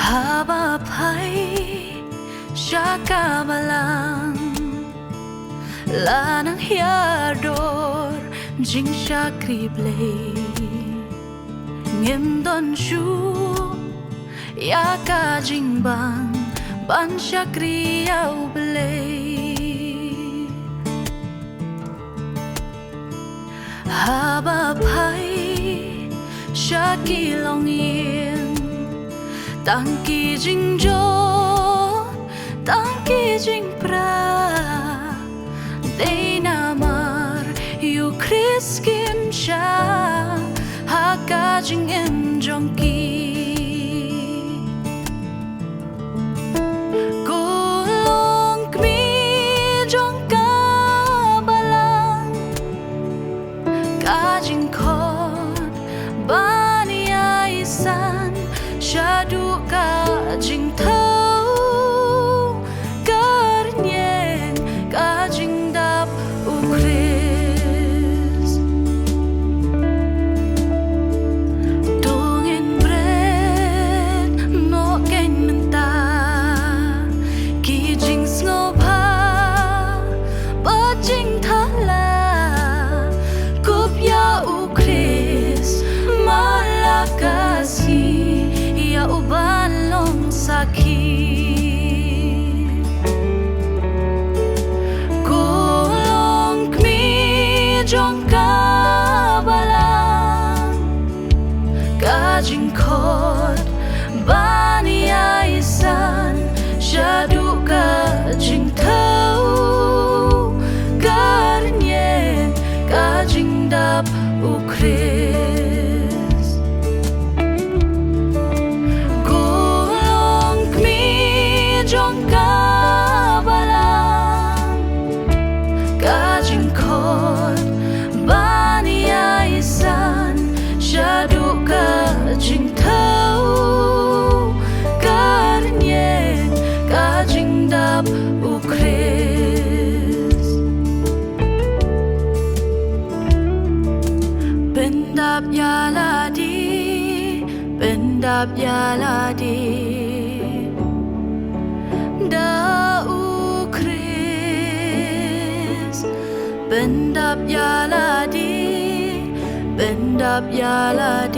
Haba pai Shaka balang Lanang hiador Jing shakri blay Ngim don shu Yaka jing bang Ban shakri yau blay Haba pai Shaki long yin Tangki jing jo Tangki jing pra Dei mar Yu Chris kim sha Haka jing em jong ki Kulong kmi jong ka balang Ka jing kon Bani aisan Shadu ka jing thâu Cất nhiên ka jing đap u Chris Tungin bread no ken menta Ki jing sngo pa Ba jing thala Kup ya u Chris Malakasi Ya uban long sakit Kulong kmi jong ka balang Kajing kot bani aisan Shadu kajing thâu Karnyen kajing dap u Chris Jong ka balang Kajing kot Bani aisan Shadu kajing thâu Karnyen kajing dap u Chris Bendap yaladi Bendap yaladi Da u Chris Bendap yaladi Bendap yaladi